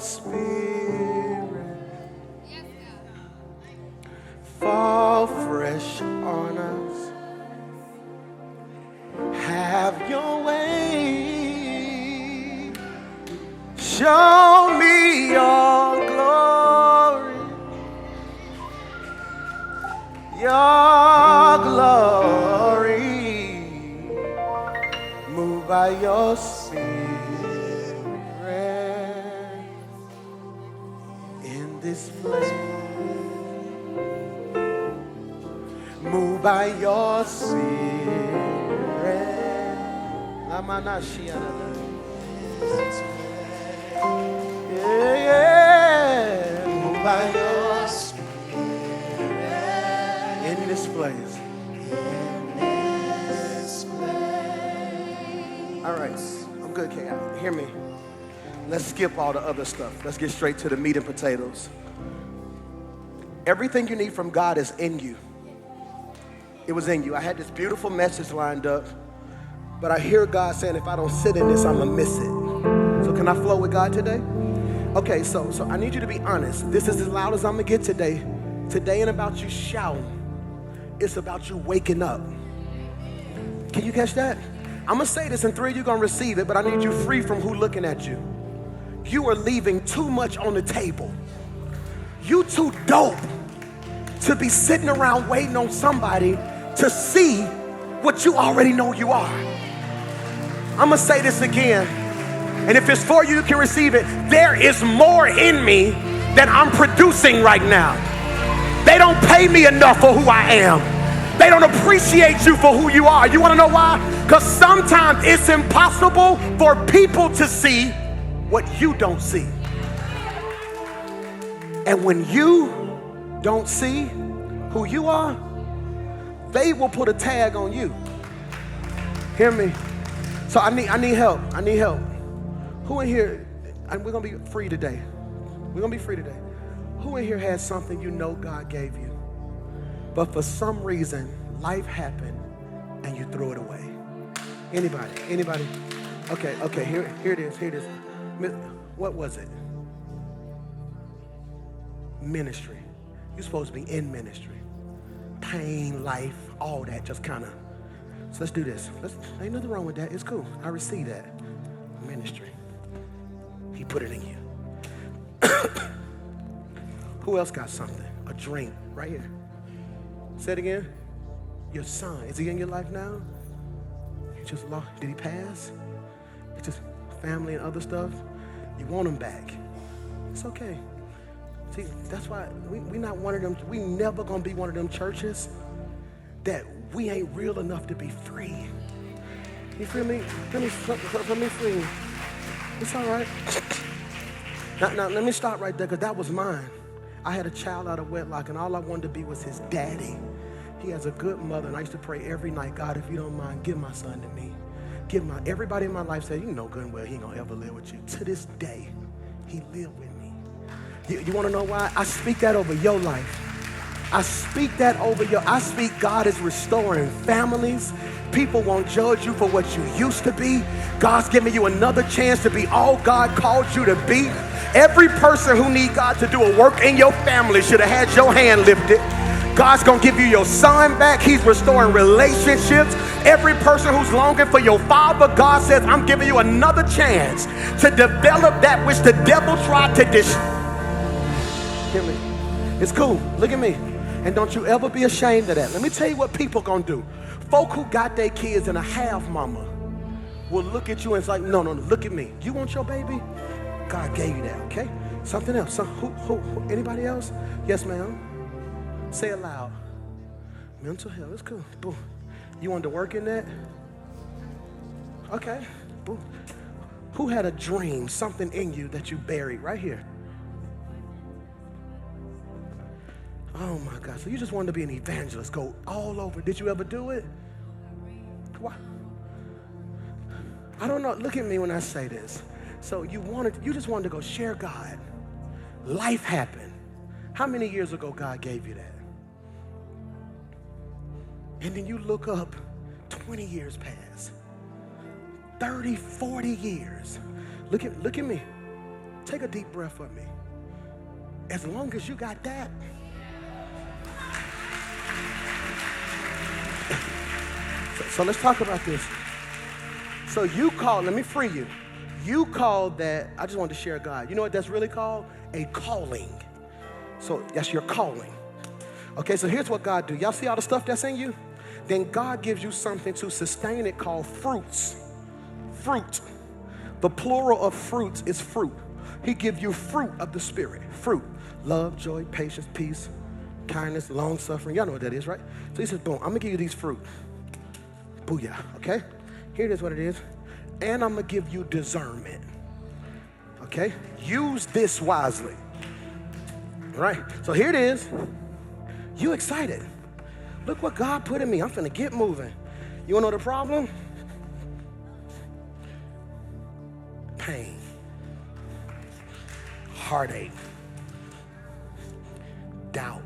spirit fall fresh on us. Have your way. Show me your glory. Your glory. Move by your spirit in this place. Move by your spirit. Yeah, yeah. Move by your spirit in this place. All right, I'm good, Kay. Hear me. Let's skip all the other stuff. Let's get straight to the meat and potatoes. Everything you need from God is in you. It was in you. I had this beautiful message lined up, but I hear God saying, if I don't sit in this, I'm gonna miss it. So can I flow with God today? Okay, so I need you to be honest. This is as loud as I'm gonna get today. Today ain't about you shouting. It's about you waking up. Can you catch that? I'm gonna say this and three of you gonna receive it, but I need you free from who looking at you. You are leaving too much on the table. You too dope to be sitting around waiting on somebody to see what you already know you are. I'm gonna say this again, and if it's for you, you can receive it. There is more in me than I'm producing right now. They don't pay me enough for who I am. They don't appreciate you for who you are. You wanna know why? Because sometimes it's impossible for people to see what you don't see. And when you don't see who you are, they will put a tag on you. Hear me? So I need help. I need help. Who in here, and we're gonna be free today. We're gonna be free today. Who in here has something you know God gave you, but for some reason, life happened and you threw it away? Anybody? Anybody? Okay, here it is. What was it? Ministry. You're supposed to be in ministry. Pain, life, all that just kind of. So let's do this. Ain't nothing wrong with that. It's cool. I receive that. Ministry. He put it in you. Who else got something? A dream. Right here. Say it again. Your son. Is he in your life now? You just lost. Did he pass? It's just family and other stuff. You want him back. It's okay. See, that's why we not one of them. We never gonna be one of them churches that we ain't real enough to be free. You feel me? Let me free. It's all right. Now let me stop right there, because that was mine. I had a child out of wedlock, and all I wanted to be was his daddy. He has a good mother, and I used to pray every night, God, if you don't mind, give my son to me. Everybody in my life said, you know good and well he ain't gonna ever live with you. To this day, he lived with me. You wanna know why? I speak that over your life. I speak God is restoring families. People won't judge you for what you used to be. God's giving you another chance to be all God called you to be. Every person who needs God to do a work in your family should have had your hand lifted. God's gonna give you your son back. He's restoring relationships. Every person who's longing for your father, God says, I'm giving you another chance to develop that which the devil tried to destroy. Hear me? It's cool. Look at me. And don't you ever be ashamed of that. Let me tell you what people gonna do. Folk who got their kids in a half mama will look at you and it's like, no, look at me. You want your baby? God gave you that, okay? Something else. Who? Anybody else? Yes, ma'am. Say it loud. Mental health. It's cool. Boom. You wanted to work in that? Okay. Boom. Who had a dream, something in you that you buried right here? Oh my God. So you just wanted to be an evangelist, go all over. Did you ever do it? Why? I don't know. Look at me when I say this. So you just wanted to go share God. Life happened. How many years ago God gave you that? And then you look up, 20 years pass. 30, 40 years. Look at me. take a deep breath for me. As long as you got that, so let's talk about this. So you call, let me free you. You called that, I just wanted to share God. You know what that's really called? A calling. So that's your calling. Okay, so here's what God do. Y'all see all the stuff that's in you? Then God gives you something to sustain it called fruits. Fruit. The plural of fruits is fruit. He gives you fruit of the Spirit. Fruit. Love, joy, patience, peace, kindness, long suffering. Y'all know what that is, right? So he says, boom, I'm going to give you these fruit. Booyah, okay? Here it is what it is. And I'm going to give you discernment. Okay? Use this wisely. All right? So here it is. You excited. Look what God put in me. I'm finna get moving. You wanna know the problem? Pain. Heartache. Doubt.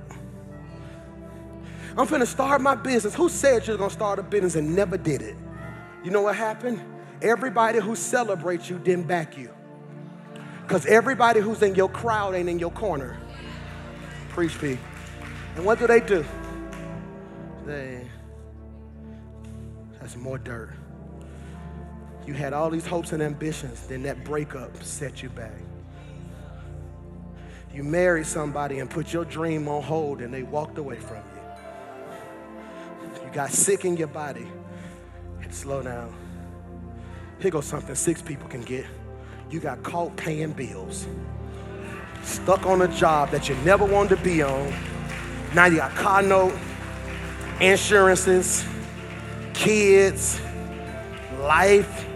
I'm finna start my business. Who said you're gonna start a business and never did it? You know what happened? Everybody who celebrates you didn't back you. Because everybody who's in your crowd ain't in your corner. Preach, P. And what do? That's more dirt. You had all these hopes and ambitions, then that breakup set you back. You married somebody and put your dream on hold and they walked away from you. You got sick in your body. Slow down. Here goes something 6 people can get. You got caught paying bills. Stuck on a job that you never wanted to be on. Now you got car note, insurances, kids, life.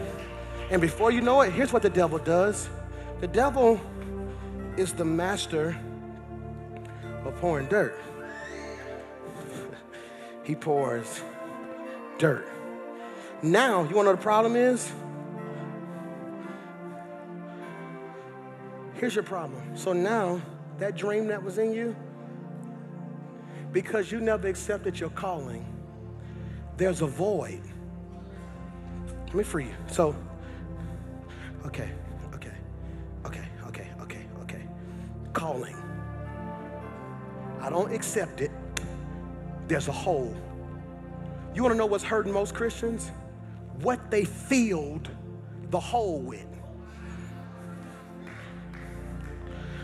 And before you know it, here's what the devil does. The devil is the master of pouring dirt. He pours dirt. Now, you wanna know what the problem is? Here's your problem. So now, that dream that was in you, because you never accepted your calling, there's a void. Let me free you. So, okay. Calling. I don't accept it. There's a hole. You want to know what's hurting most Christians? What they filled the hole with.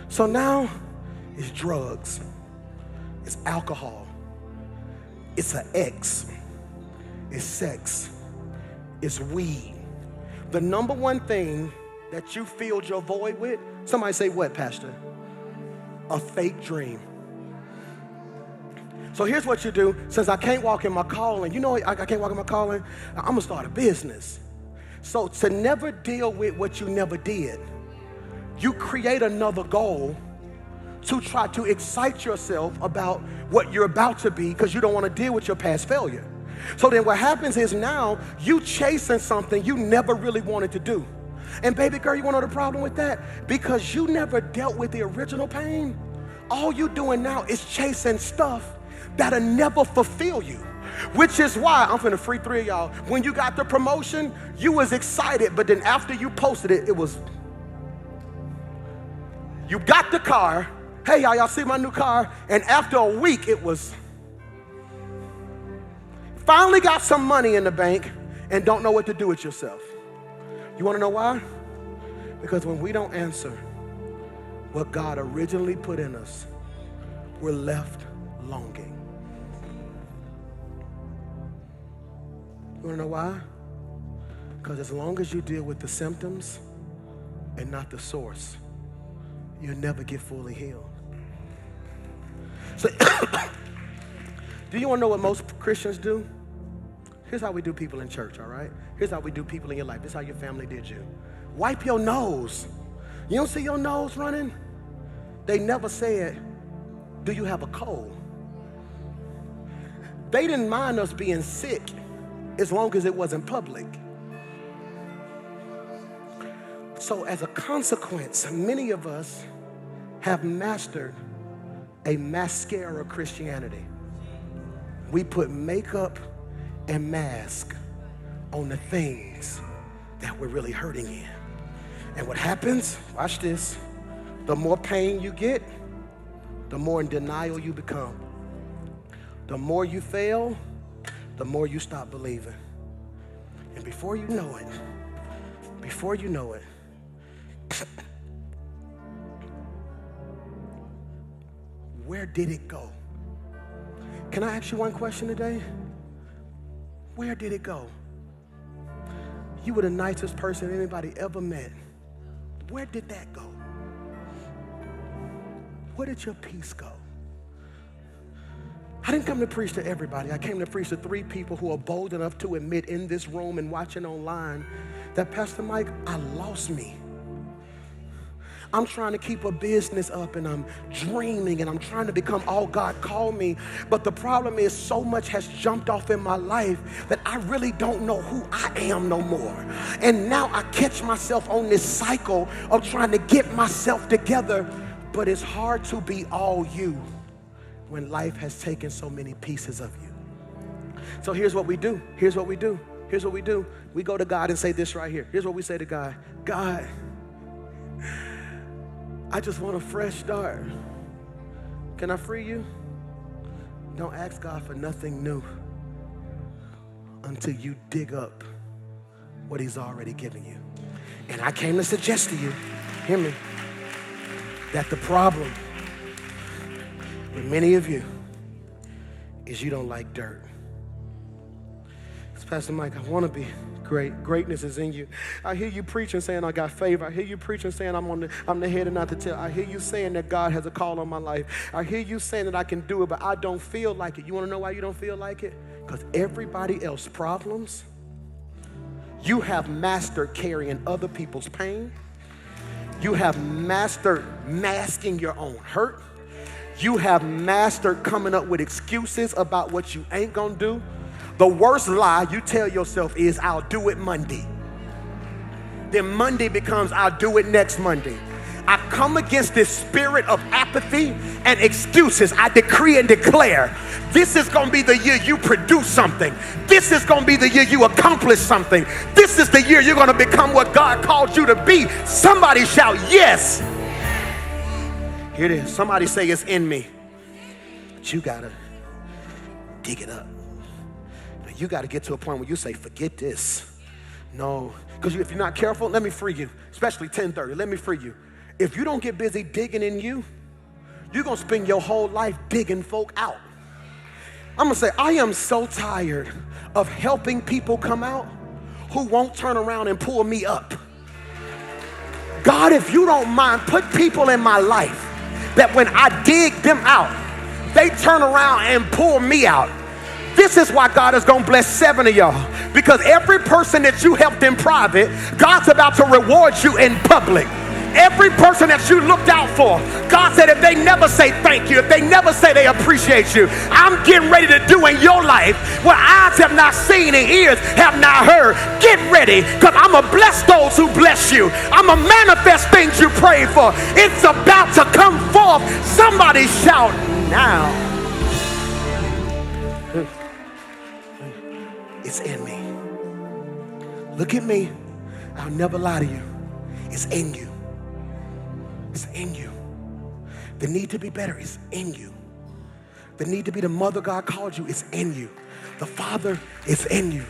So now it's drugs, it's alcohol, it's an ex, it's sex, it's weed. The number one thing that you filled your void with, somebody say what, Pastor? A fake dream. So here's what you do. Since I can't walk in my calling, you know I can't walk in my calling, I'm gonna start a business. So to never deal with what you never did, you create another goal to try to excite yourself about what you're about to be because you don't want to deal with your past failure. So then what happens is now you chasing something you never really wanted to do. And baby girl, you want to know the problem with that? Because you never dealt with the original pain, all you doing now is chasing stuff that'll never fulfill you. Which is why, I'm finna free 3 of y'all, when you got the promotion, you was excited, but then after you posted it, it was, you got the car, hey y'all see my new car? And after a week, it was, finally got some money in the bank and don't know what to do with yourself. You wanna know why? Because when we don't answer what God originally put in us, we're left longing. You wanna know why? Because as long as you deal with the symptoms and not the source, you'll never get fully healed. So, do you wanna know what most Christians do? Here's how we do people in church, all right? Here's how we do people in your life. This is how your family did you. Wipe your nose. You don't see your nose running? They never said, do you have a cold? They didn't mind us being sick as long as it wasn't public. So as a consequence, many of us have mastered a mascara Christianity. We put makeup and mask on the things that we're really hurting in. And what happens, watch this, The more pain you get, the more in denial you become. The more you fail, the more you stop believing. And before you know it, where did it go? Can I ask you one question today? Where did it go? You were the nicest person anybody ever met. Where did that go? Where did your peace go? I didn't come to preach to everybody. I came to preach to 3 people who are bold enough to admit in this room and watching online that, Pastor Mike, I lost me. I'm trying to keep a business up and I'm dreaming and I'm trying to become all God called me. But the problem is so much has jumped off in my life that I really don't know who I am no more. And now I catch myself on this cycle of trying to get myself together. But it's hard to be all you when life has taken so many pieces of you. So here's what we do. We go to God and say this right here. Here's what we say to God. God, I just want a fresh start. Can I free you? Don't ask God for nothing new until you dig up what he's already given you. And I came to suggest to you, hear me, that the problem with many of you is you don't like dirt. It's Pastor Mike, I want to be great. Greatness is in you. I hear you preaching saying I got favor. I hear you preaching saying I'm the head and not the tail. I hear you saying that God has a call on my life. I hear you saying that I can do it, but I don't feel like it. You want to know why you don't feel like it? Because everybody else's problems, you have mastered carrying other people's pain. You have mastered masking your own hurt. You have mastered coming up with excuses about what you ain't gonna do. The worst lie you tell yourself is, I'll do it Monday. Then Monday becomes, I'll do it next Monday. I come against this spirit of apathy and excuses. I decree and declare, this is going to be the year you produce something. This is going to be the year you accomplish something. This is the year you're going to become what God called you to be. Somebody shout, yes. Here it is. Somebody say, it's in me. But you got to dig it up. You got to get to a point where you say, forget this. No, because if you're not careful, let me free you, especially 10:30, let me free you. If you don't get busy digging in you, you're going to spend your whole life digging folk out. I'm going to say, I am so tired of helping people come out who won't turn around and pull me up. God, if you don't mind, put people in my life that when I dig them out, they turn around and pull me out. This is why God is going to bless 7 of y'all. Because every person that you helped in private, God's about to reward you in public. Every person that you looked out for, God said if they never say thank you, if they never say they appreciate you, I'm getting ready to do in your life what eyes have not seen and ears have not heard. Get ready, because I'm going to bless those who bless you. I'm going to manifest things you prayed for. It's about to come forth. Somebody shout now. It's in me. Look at me. I'll never lie to you. It's in you. It's in you. The need to be better is in you. The need to be the mother God called you is in you. The father is in you.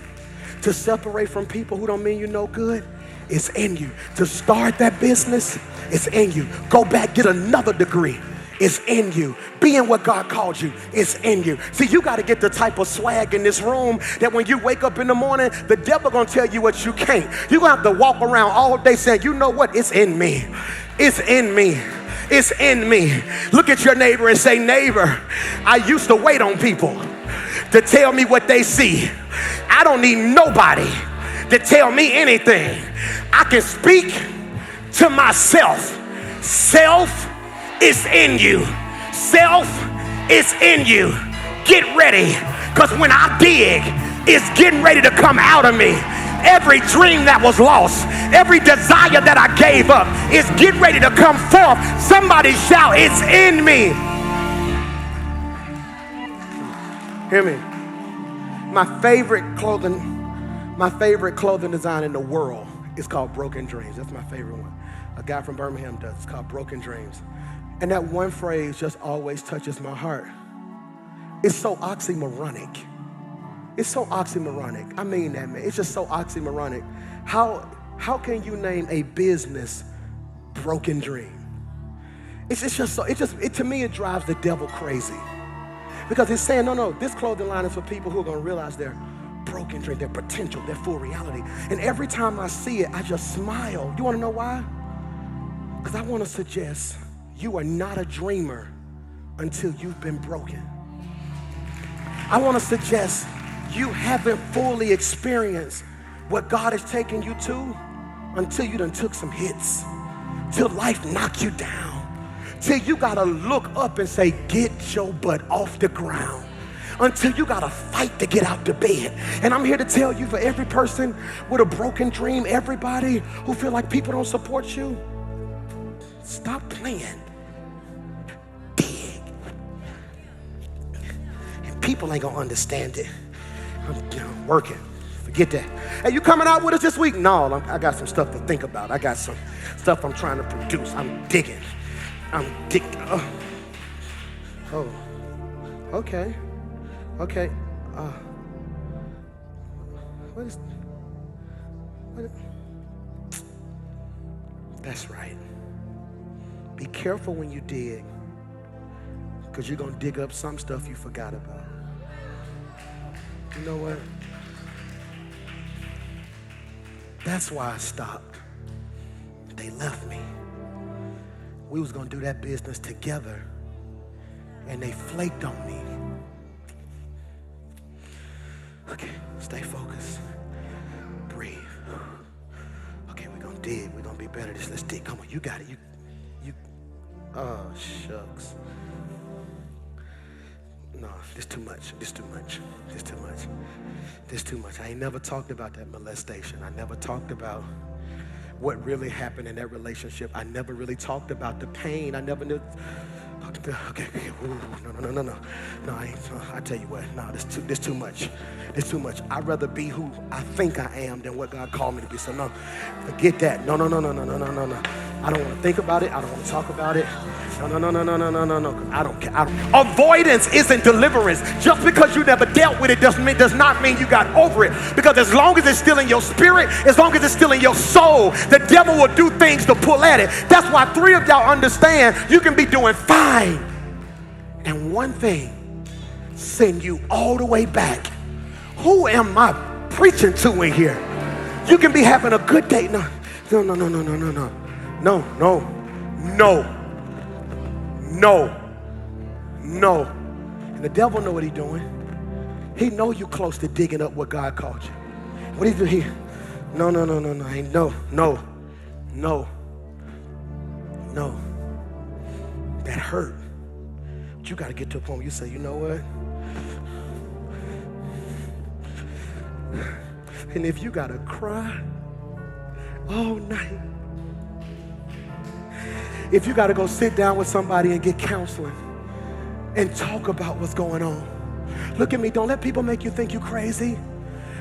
To separate from people who don't mean you no good is in you. To start that business is in you. Go back, get another degree. It's in you. Being what God called you is in you. See, you got to get the type of swag in this room that when you wake up in the morning, the devil going to tell you what you can't. You're going to have to walk around all day saying, you know what? It's in me. It's in me. It's in me. Look at your neighbor and say, neighbor, I used to wait on people to tell me what they see. I don't need nobody to tell me anything. I can speak to myself. Self is in you. Self is in you. Get ready, because when I dig, it's getting ready to come out of me. Every dream that was lost, every desire that I gave up is getting ready to come forth. Somebody shout, it's in me. Hear me. My favorite clothing design in the world It's called Broken Dreams. That's my favorite one. A guy from Birmingham does. It's called Broken Dreams. And that one phrase just always touches my heart. It's so oxymoronic. It's so oxymoronic. I mean that, man. It's just so oxymoronic. How can you name a business Broken Dream? It's just so, to me, it drives the devil crazy. Because it's saying, no, this clothing line is for people who are going to realize their broken dream, their potential, their full reality. And every time I see it, I just smile. You want to know why? Because I want to suggest you are not a dreamer until you've been broken. I want to suggest you haven't fully experienced what God has taken you to until you done took some hits, till life knocked you down, till you gotta look up and say, get your butt off the ground, until you gotta fight to get out the bed. And I'm here to tell you, for every person with a broken dream, everybody who feel like people don't support you, stop playing. Dig. And people ain't gonna understand it. I'm working. Forget that. Hey, you coming out with us this week? No, I got some stuff to think about. I got some stuff I'm trying to produce. I'm digging. Oh, okay. What? That's right. Be careful when you dig, because you're gonna dig up some stuff you forgot about. You know what? That's why I stopped. They left me. We was gonna do that business together, and they flaked on me. Okay, stay focused. Breathe. Okay, we're gonna dig. We're gonna be better at this. Let's dig. Come on, you got it. You. Oh, shucks. No, this too much. I ain't never talked about that molestation. I never talked about what really happened in that relationship. I never really talked about the pain. I never knew. Okay. No. I tell you what. No, this too much. I'd rather be who I think I am than what God called me to be. So no, forget that. No. I don't want to think about it. I don't want to talk about it. No. I don't care. Avoidance isn't deliverance. Just because you never dealt with it does not mean you got over it. Because as long as it's still in your spirit, as long as it's still in your soul, the devil will do things to pull at it. That's why 3 of y'all understand you can be doing fine, and one thing send you all the way back. Who am I preaching to in here? You can be having a good day. No. And the devil know what he's doing. He know you close to digging up what God called you. What do you do here? No. That hurt. But you got to get to a point where you say, you know what? And if you got to cry all night, if you got to go sit down with somebody and get counseling and talk about what's going on. Look at me. Don't let people make you think you're crazy.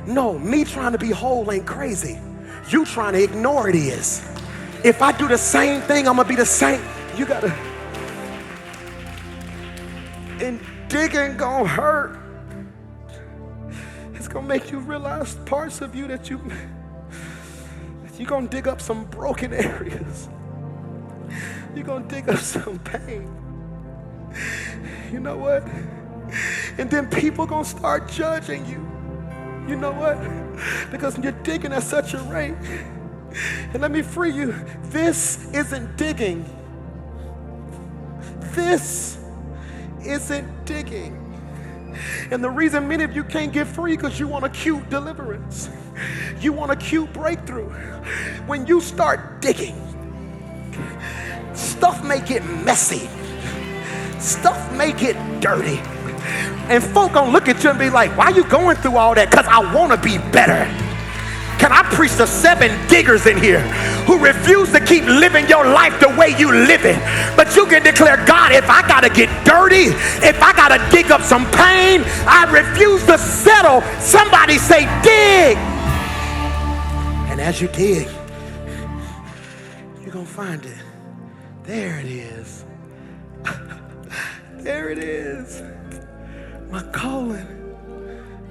No, me trying to be whole ain't crazy. You trying to ignore it is. If I do the same thing, I'm going to be the same. You got to. And digging going to hurt. It's going to make you realize parts of you that you're going to dig up some broken areas. You're going to dig up some pain. You know what? And then people going to start judging you. You know what? Because you're digging at such a rate. And let me free you. This isn't digging. This isn't digging. And the reason many of you can't get free because you want a cute deliverance. You want a cute breakthrough. When you start digging, stuff may get messy. Stuff may get dirty. And folk gonna look at you and be like, why you going through all that? Because I want to be better. Can I preach to 7 diggers in here who refuse to keep living your life the way you live it? But you can declare, God, if I got to get dirty, if I got to dig up some pain, I refuse to settle. Somebody say, dig. And as you dig, You're going to find it. There it is. There it is. My calling.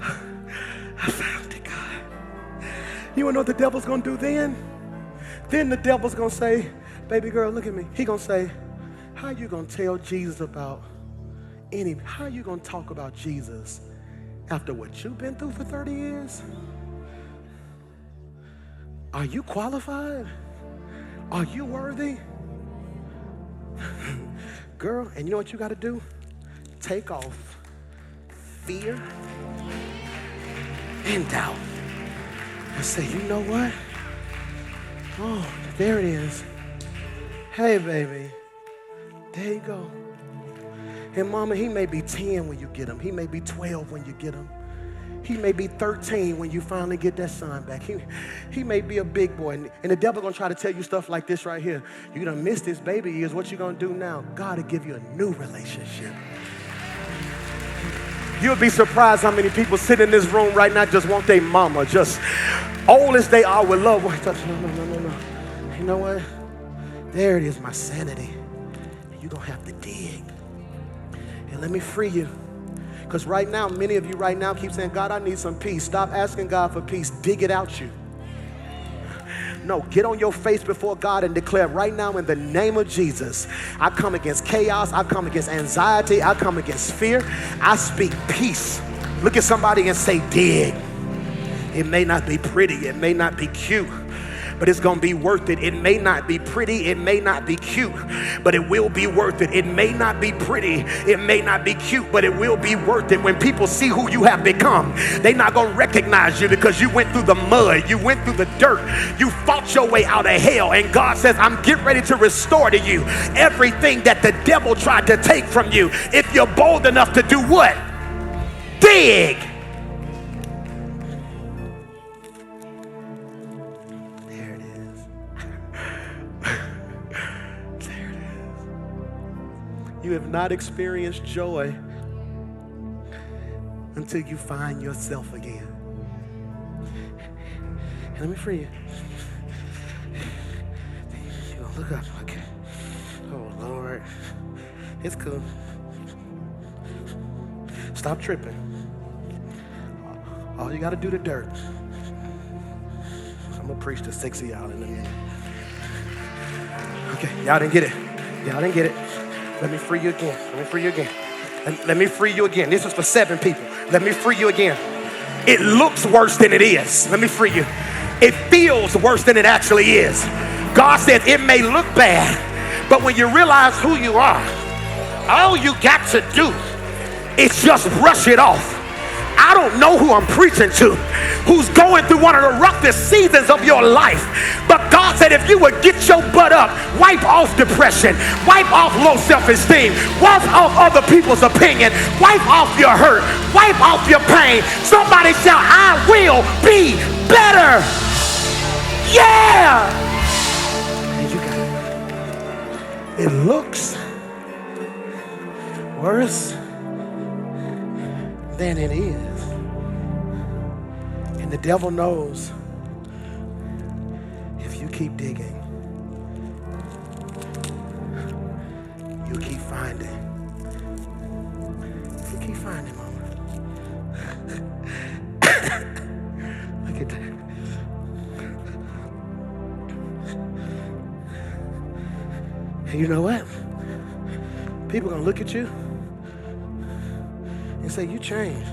I found it, God. You want to know what the devil's going to do then? Then the devil's going to say, baby girl, look at me. He going to say, how you going to tell Jesus about how you going to talk about Jesus after what you've been through for 30 years? Are you qualified? Are you worthy? Girl, and you know what you got to do? Take off fear and doubt and say, you know what? Oh, there it is. Hey, baby. There you go. And mama, he may be 10 when you get him. He may be 12 when you get him. He may be 13 when you finally get that son back. He may be a big boy. And the devil gonna try to tell you stuff like this right here. You done missed this baby years. What you gonna do now? God will give you a new relationship. You'll be surprised how many people sit in this room right now just want their mama, just old as they are with love. No. You know what? There it is, my sanity. You're gonna have to dig. And let me free you. Because right now, many of you right now keep saying, God, I need some peace. Stop asking God for peace. Dig it out you. No, get on your face before God and declare right now in the name of Jesus, I come against chaos. I come against anxiety. I come against fear. I speak peace. Look at somebody and say, dig. It may not be pretty. It may not be cute, but it's going to be worth it. It may not be pretty, it may not be cute, but it will be worth it. It may not be pretty, it may not be cute, but it will be worth it. When people see who you have become, they're not going to recognize you because you went through the mud, you went through the dirt, you fought your way out of hell, and God says, I'm getting ready to restore to you everything that the devil tried to take from you. If you're bold enough to do what? Dig. You have not experienced joy until you find yourself again. And let me free you. You're gonna look up, okay. Oh, Lord. It's cool. Stop tripping. All you gotta do the dirt. I'm gonna preach to 6 of y'all in a minute. Okay, y'all didn't get it. Y'all didn't get it. Let me free you again. Let me free you again. Let me free you again. This is for 7 people. Let me free you again. It looks worse than it is. Let me free you. It feels worse than it actually is. God said it may look bad, but when you realize who you are, all you got to do is just brush it off. I don't know who I'm preaching to, who's going through one of the roughest seasons of your life. But God said if you would get your butt up, wipe off depression, wipe off low self-esteem, wipe off other people's opinion, wipe off your hurt, wipe off your pain. Somebody shout, I will be better. Yeah! And you got it. It looks worse than it is. And the devil knows if you keep digging, you keep finding. You keep finding, mama. Look at that. And you know what? People are gonna look at you and say, you changed.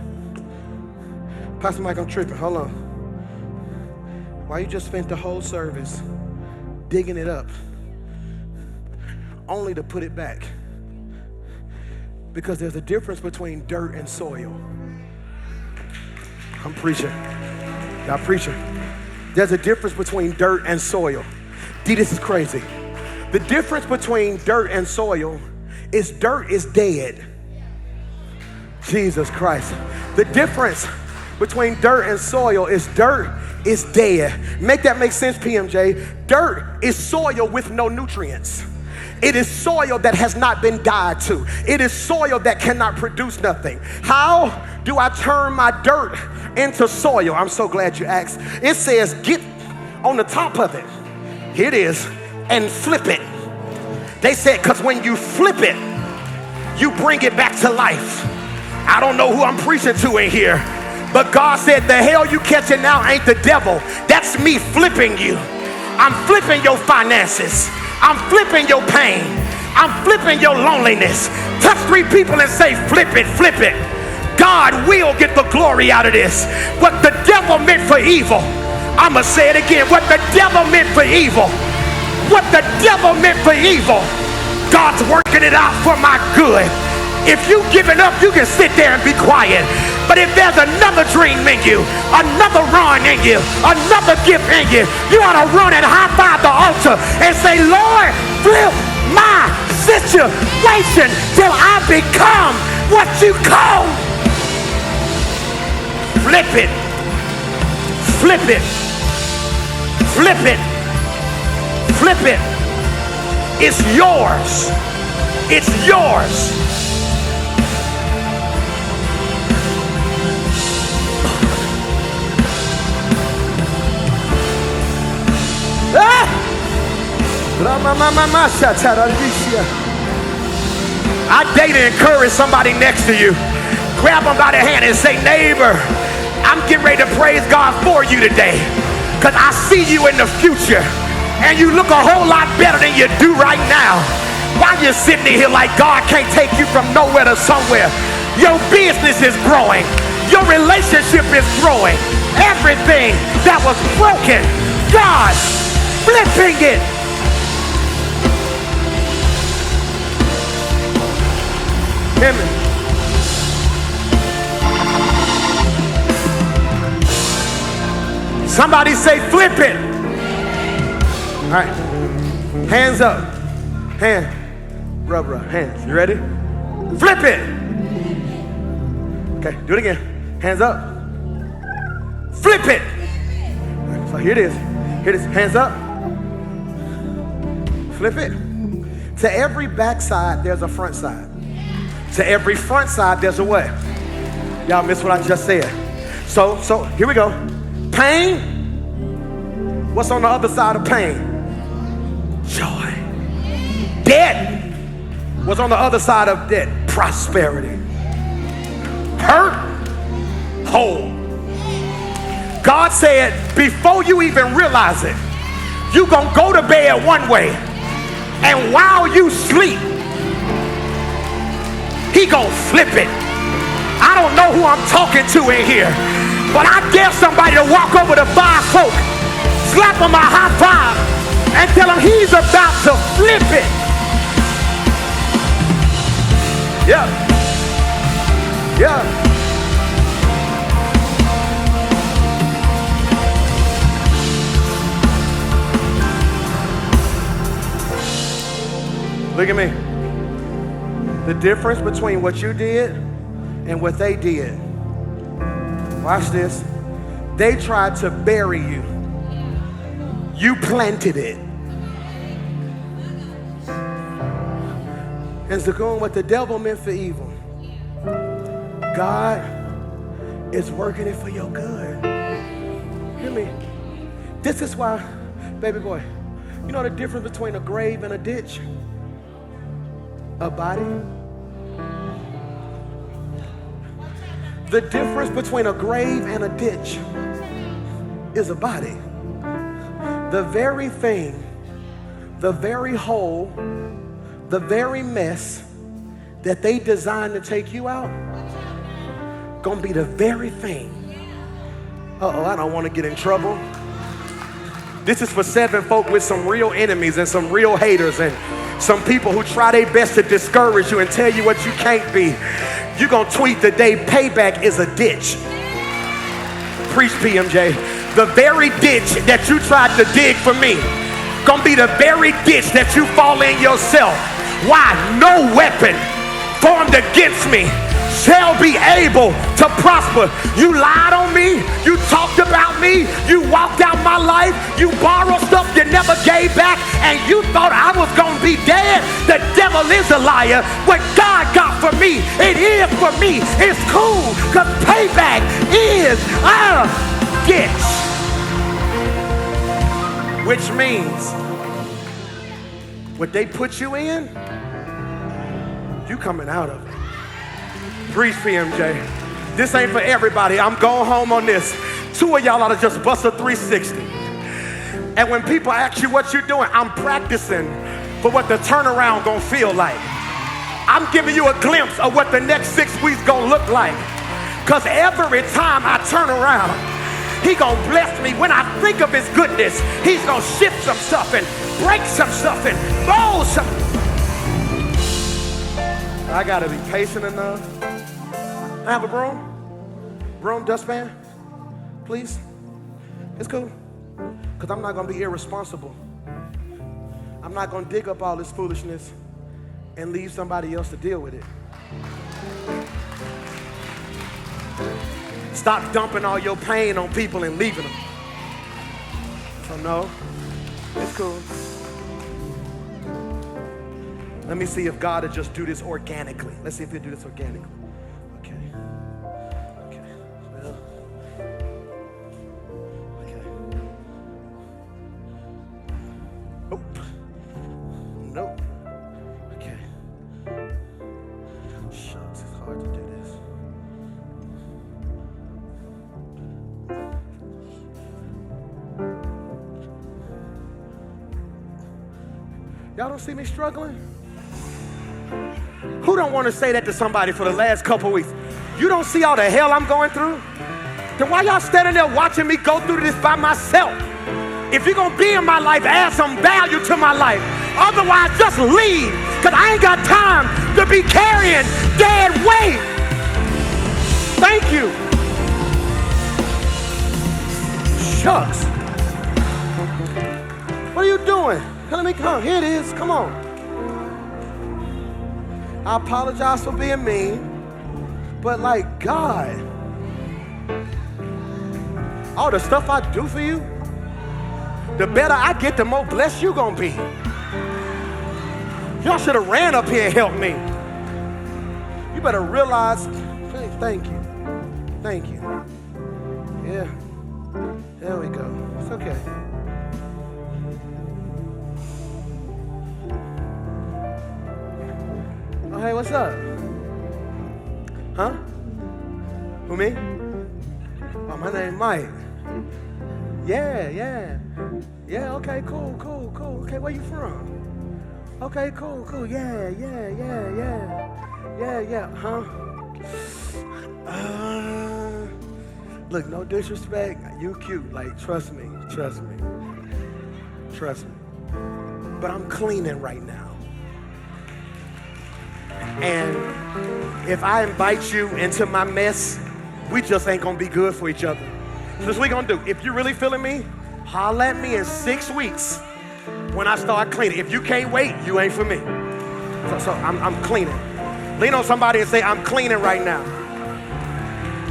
Pastor Mike, I'm tripping. Hold on. Why you just spent the whole service digging it up only to put it back? Because there's a difference between dirt and soil. I'm preaching. Y'all preaching. There's a difference between dirt and soil. D, this is crazy. The difference between dirt and soil is dirt is dead. Jesus Christ. The difference between dirt and soil is dirt is dead. Make that make sense, PMJ? Dirt is soil with no nutrients. It is soil that has not been died to. It is soil that cannot produce nothing. How do I turn my dirt into soil? I'm so glad you asked. It says get on the top of it. Here it is. and flip it. They said, because when you flip it, you bring it back to life. I don't know who I'm preaching to in here, but God said, the hell you catching now ain't the devil. That's me flipping you. I'm flipping your finances. I'm flipping your pain. I'm flipping your loneliness. Touch 3 people and say, flip it, flip it. God will get the glory out of this. What the devil meant for evil, I'm going to say it again. What the devil meant for evil, what the devil meant for evil, God's working it out for my good. If you give it up, you can sit there and be quiet. But if there's another dream in you, another run in you, another gift in you, you ought to run and high five the altar and say, Lord, flip my situation till I become what you call. Flip it. Flip it. Flip it. Flip it. It's yours. It's yours. I dare to encourage somebody next to you. Grab them by the hand and say, neighbor, I'm getting ready to praise God for you today, because I see you in the future and you look a whole lot better than you do right now. Why you sitting here like God can't take you from nowhere to somewhere? Your business is growing. Your relationship is growing. Everything that was broken, God flipping it. Amen. Somebody say flip it. All right. Hands up. Hand. Rub. Hands. You ready? Flip it. Okay, do it again. Hands up. Flip it. So here it is. Here it is. Hands up. Flip it. To every backside, there's a front side. To every front side, there's a what? Y'all missed what I just said. So here we go. Pain. What's on the other side of pain? Joy. Debt. What's on the other side of debt? Prosperity. Hurt. Whole. God said, before you even realize it, you gonna go to bed one way, and while you sleep, he gonna flip it. I don't know who I'm talking to in here, but I dare somebody to walk over to 5 folk, slap him a high five, and tell him he's about to flip it. Yeah. Yeah. Look at me. The difference between what you did and what they did. Watch this. They tried to bury you. You planted it. And Zagoon, what the devil meant for evil, God is working it for your good. Hear me? This is why, baby boy, you know the difference between a grave and a ditch? A body. The difference between a grave and a ditch is a body. The very thing, the very hole, the very mess that they designed to take you out, gonna be the very thing. Uh-oh, I don't want to get in trouble. This is for 7 folk with some real enemies and some real haters and some people who try their best to discourage you and tell you what you can't be. You're gonna tweet the day payback is a ditch. Preach, PMJ. The very ditch that you tried to dig for me gonna be the very ditch that you fall in yourself. Why? No weapon formed against me shall be able to prosper. You lied on me. You talked about me. You walked out my life. You borrowed stuff you never gave back, and you thought I was going to be dead. The devil is a liar. What God got for me, it is for me. It's cool, because payback is a ditch. Which means What they put you in, you coming out of it. Breathe, PMJ. This ain't for everybody. I'm going home on this. 2 of y'all ought to just bust a 360. And when people ask you what you're doing, I'm practicing for what the turnaround gonna feel like. I'm giving you a glimpse of what the next 6 weeks gonna look like. Because every time I turn around, he gonna bless me. When I think of his goodness, he's gonna shift some stuff and break some stuff and mold some. I gotta be patient enough. I have a broom? Broom, dustpan? Please? It's cool. Because I'm not gonna be irresponsible. I'm not gonna dig up all this foolishness and leave somebody else to deal with it. Stop dumping all your pain on people and leaving them. So no, it's cool. Let me see if God will just do this organically. Let's see if he'll do this organically. Okay. Well. Okay. Oh. Nope. Okay. Shucks, it's hard to do this. Y'all don't see me struggling? Who don't want to say that to somebody for the last couple weeks? You don't see all the hell I'm going through? Then why y'all standing there watching me go through this by myself? If you're going to be in my life, add some value to my life. Otherwise, just leave, because I ain't got time to be carrying dead weight. Thank you. Shucks. What are you doing? Let me come. Here it is. Come on. I apologize for being mean, but like God, all the stuff I do for you, the better I get, the more blessed you gonna be. Y'all should have ran up here and helped me. You better realize, thank you. Thank you. Yeah, there we go. It's okay. Oh, hey, what's up? Huh? Who, me? Oh, my name Mike. Yeah, okay, cool. Okay, where you from? Okay, cool. Yeah. Huh? Look, no disrespect. You cute. Like, trust me. But I'm cleaning right now. And if I invite you into my mess, we just ain't gonna be good for each other. So this is what we gonna do. If you really feeling me, holler at me in 6 weeks when I start cleaning. If you can't wait, you ain't for me. So I'm cleaning. Lean on somebody and say, I'm cleaning right now.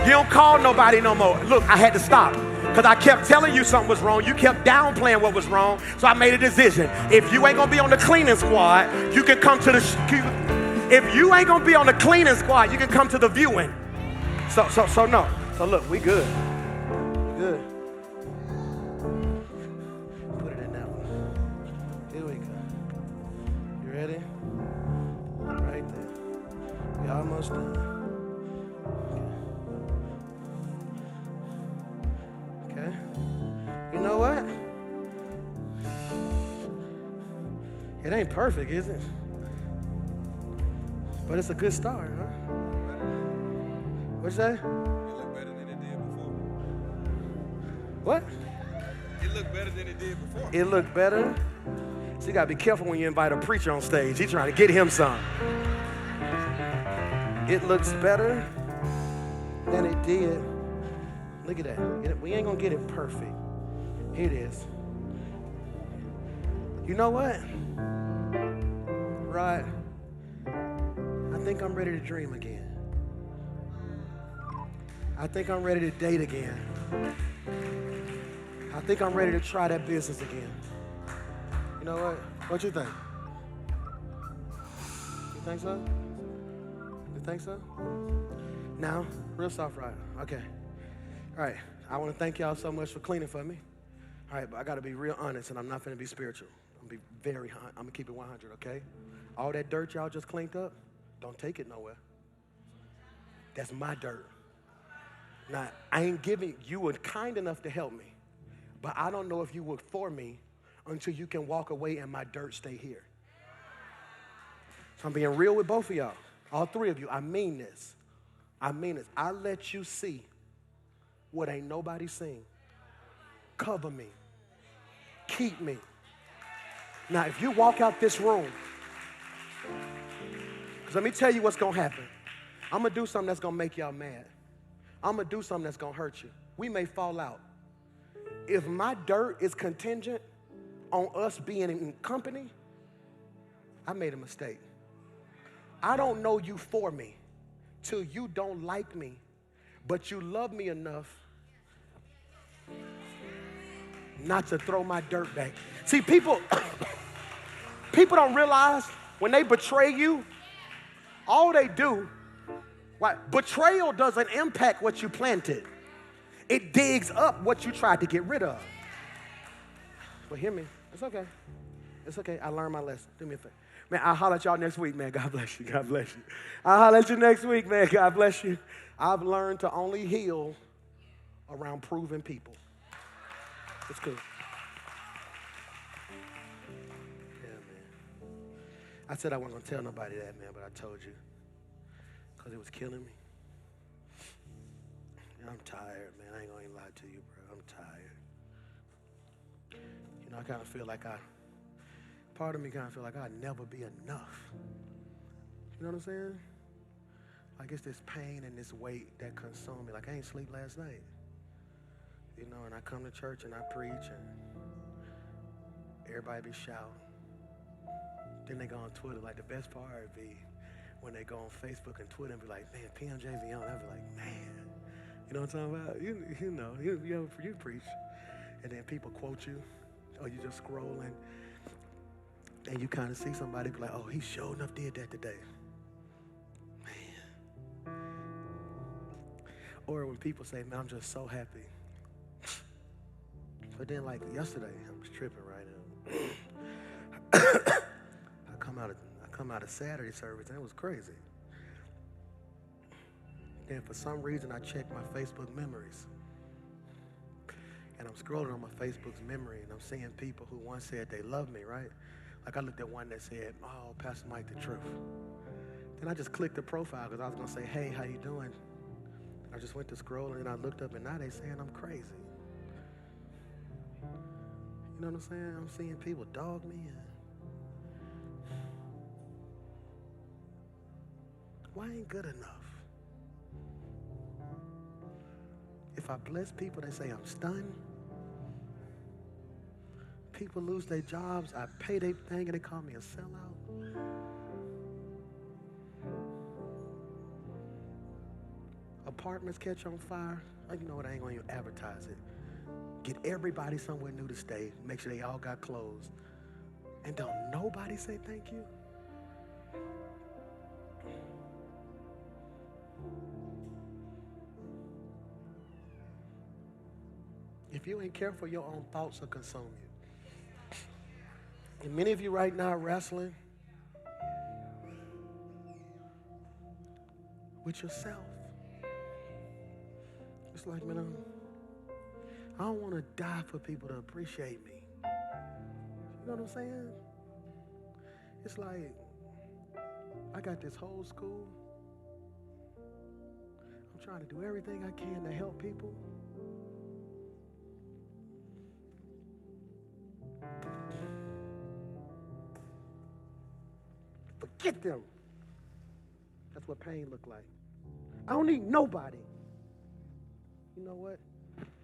You don't call nobody no more. Look, I had to stop because I kept telling you something was wrong. You kept downplaying what was wrong. So I made a decision. If you ain't gonna be on the cleaning squad, you can come to the... If you ain't gonna be on the cleaning squad, you can come to the viewing. So no. So look, we good. Good. Put it in that one. Here we go. You ready? Right there. We almost done. Okay. You know what? It ain't perfect, is it? But it's a good start, huh? What'd you say? It looked better than it did before. What? It looked better than it did before. It looked better? So you gotta be careful when you invite a preacher on stage. He's trying to get him some. It looks better than it did. Look at that. We ain't gonna get it perfect. Here it is. You know what? Right. I think I'm ready to dream again. I think I'm ready to date again. I think I'm ready to try that business again. You know what? What you think? You think so? You think so? Now, real soft right. Okay. All right. I want to thank y'all so much for cleaning for me. All right, but I got to be real honest, and I'm not going to be spiritual. I'm going to be I'm going to keep it 100, okay? All that dirt y'all just cleaned up, don't take it nowhere. That's my dirt. Now, I ain't giving, you were kind enough to help me, but I don't know if you were for me until you can walk away and my dirt stay here. So I'm being real with both of y'all, all three of you. I mean this. I mean this. I let you see what ain't nobody seen. Cover me. Keep me. Now, if you walk out this room, because let me tell you what's going to happen. I'm going to do something that's going to make y'all mad. I'm going to do something that's going to hurt you. We may fall out. If my dirt is contingent on us being in company, I made a mistake. I don't know you for me till you don't like me, but you love me enough not to throw my dirt back. See, people don't realize when they betray you, all they do, right? Betrayal doesn't impact what you planted. It digs up what you tried to get rid of. But hear me, it's okay. It's okay, I learned my lesson. Do me a favor. Man, I'll holler at y'all next week, man. God bless you, God bless you. I'll holler at you next week, man. God bless you. I've learned to only heal around proven people. It's cool. Yeah, man. I said I wasn't going to tell nobody that, man, but I told you because it was killing me. And I'm tired, man. I ain't going to lie to you, bro. I'm tired. You know, I kind of feel like part of me kind of feel like I'd never be enough. You know what I'm saying? Like it's this pain and this weight that consume me. Like I ain't sleep last night. You know, and I come to church and I preach and everybody be shouting. Then they go on Twitter. Like the best part would be when they go on Facebook and Twitter and be like, man, PMJV on. I'd be like, man. You know what I'm talking about? You know, you preach. And then people quote you or you just scrolling. And you kind of see somebody be like, oh, he sure enough did that today. Man. Or when people say, man, I'm just so happy. But then like yesterday, I was tripping right now. I come out of Saturday service and it was crazy. Then for some reason I checked my Facebook memories. And I'm scrolling on my Facebook's memory and I'm seeing people who once said they love me, right? Like I looked at one that said, oh, Pastor Mike, the truth. Then I just clicked the profile because I was going to say, hey, how you doing? I just went to scroll and I looked up and now they saying I'm crazy. You know what I'm saying? I'm seeing people dog me. Why ain't good enough? If I bless people, they say I'm stunned. People lose their jobs, I pay their thing, and they call me a sellout. Apartments catch on fire. Like, you know what, I ain't gonna even advertise it. Get everybody somewhere new to stay. Make sure they all got clothes. And don't nobody say thank you? If you ain't careful, your own thoughts will consume you. And many of you right now are wrestling with yourself. It's like, man, I don't want to die for people to appreciate me. You know what I'm saying? It's like, I got this whole school. I'm trying to do everything I can to help people. Forget them. That's what pain look like. I don't need nobody. You know what?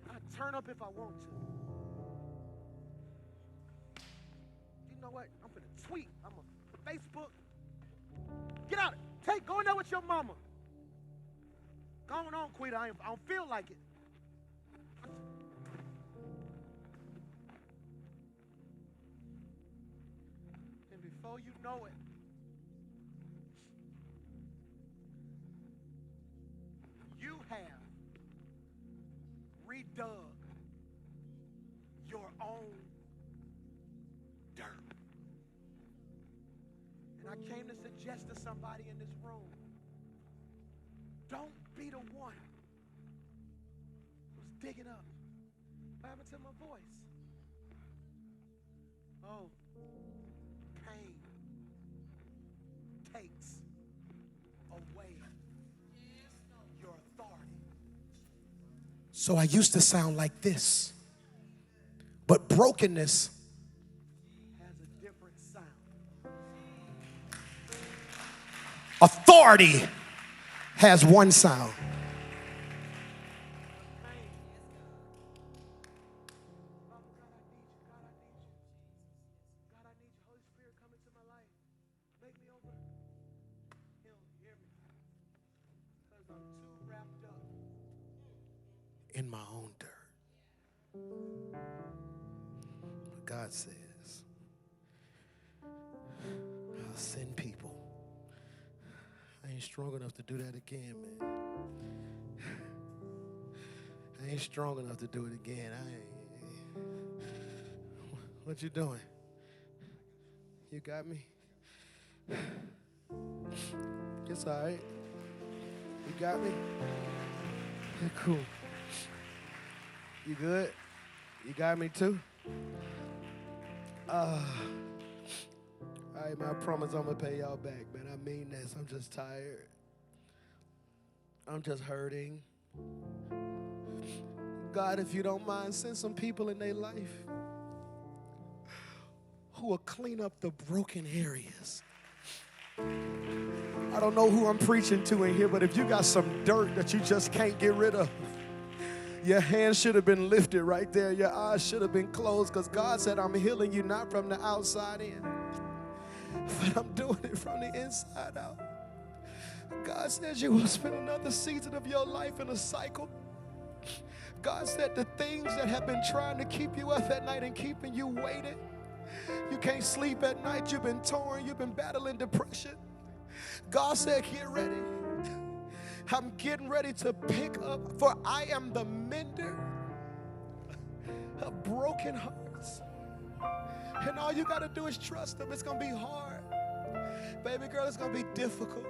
I turn up if I want to. You know what? I'm gonna tweet. I'm gonna Facebook. Get out. Go in there with your mama. Go on, Quita. I don't feel like it. And before you know it, you have redug your I came to suggest to somebody in this room, don't be the one who's digging up. What happened to my voice? Oh, pain takes away your authority. So I used to sound like this, but brokenness has a different sound. Authority has one sound. In my own dirt. God says, I'll send people. I ain't strong enough to do that again, man. I ain't strong enough to do it again. What you doing? You got me? It's all right. You got me? You're cool. You good? You got me too? All right, man, I promise I'm going to pay y'all back, man. I mean this. I'm just tired. I'm just hurting. God, if you don't mind, send some people in their life who will clean up the broken areas. I don't know who I'm preaching to in here, but if you got some dirt that you just can't get rid of, your hands should have been lifted right there. Your eyes should have been closed, because God said, I'm healing you not from the outside in, but I'm doing it from the inside out. God says you will spend another season of your life in a cycle. God said the things that have been trying to keep you up at night and keeping you waiting. You can't sleep at night. You've been torn. You've been battling depression. God said, get ready. I'm getting ready to pick up, for I am the mender of broken hearts. And all you got to do is trust him. It's going to be hard. Baby girl, it's going to be difficult.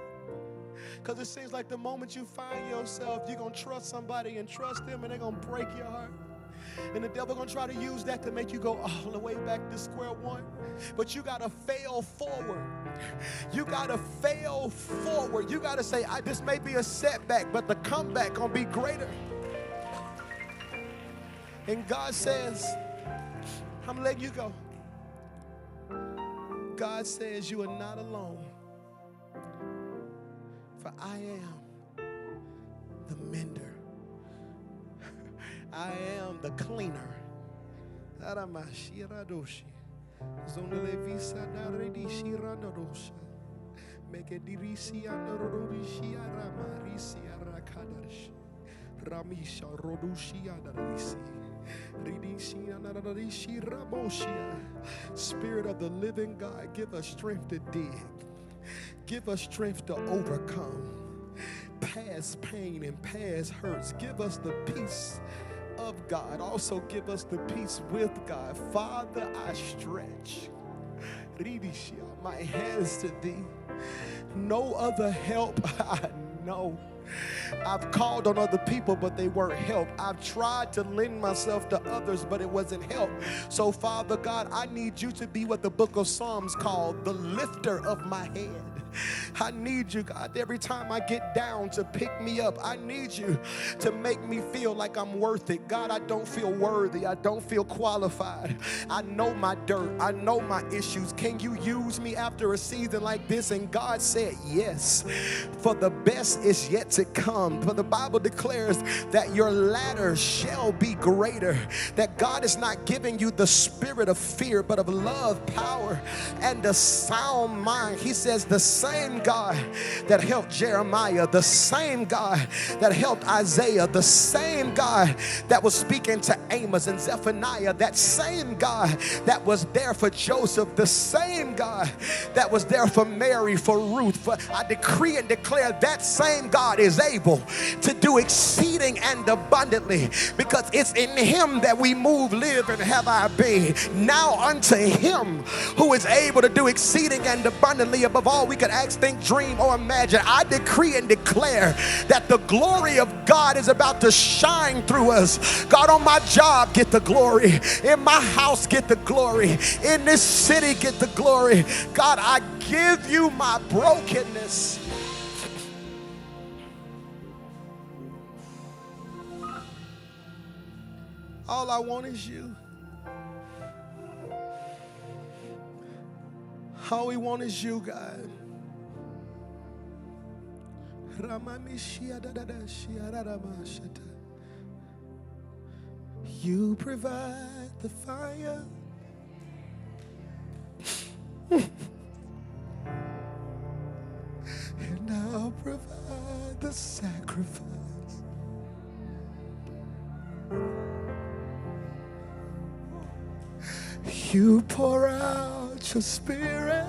Because it seems like the moment you find yourself, you're going to trust somebody and trust them, and they're going to break your heart. And the devil going to try to use that to make you go all the way back to square one. But you got to fail forward. You got to fail forward. You got to say, this may be a setback, but the comeback going to be greater. And God says, I'm letting you go. God says you are not alone. For I am the mender. I am the cleaner. Spirit of the living God, give us strength to dig. Give us strength to overcome past pain and past hurts. Give us the peace of God. Also give us the peace with God. Father, I stretch my hands to thee. No other help I know. I've called on other people, but they weren't help. I've tried to lend myself to others, but it wasn't help. So, Father God, I need you to be what the book of Psalms called the lifter of my head. I need you, God, every time I get down to pick me up. I need you to make me feel like I'm worth it. God, I don't feel worthy. I don't feel qualified. I know my dirt. I know my issues. Can you use me after a season like this? And God said, yes, for the best is yet to come. For the Bible declares that your latter shall be greater. That God is not giving you the spirit of fear, but of love, power, and a sound mind. He says the same God that helped Jeremiah, the same God that helped Isaiah, the same God that was speaking to Amos and Zephaniah, that same God that was there for Joseph, the same God that was there for Mary, for Ruth. I decree and declare that same God is able to do exceeding and abundantly, because it's in him that we move, live, and have our being. Now unto him who is able to do exceeding and abundantly above all we could ask, think, dream, or imagine, I decree and declare that the glory of God is about to shine through us. God, on my job, get the glory. In my house, get the glory. In this city, get the glory. God, I give you my brokenness. All I want is you. All we want is you, God. You provide the fire. And I'll provide the sacrifice. You pour out your spirit.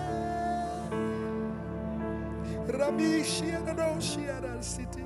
City.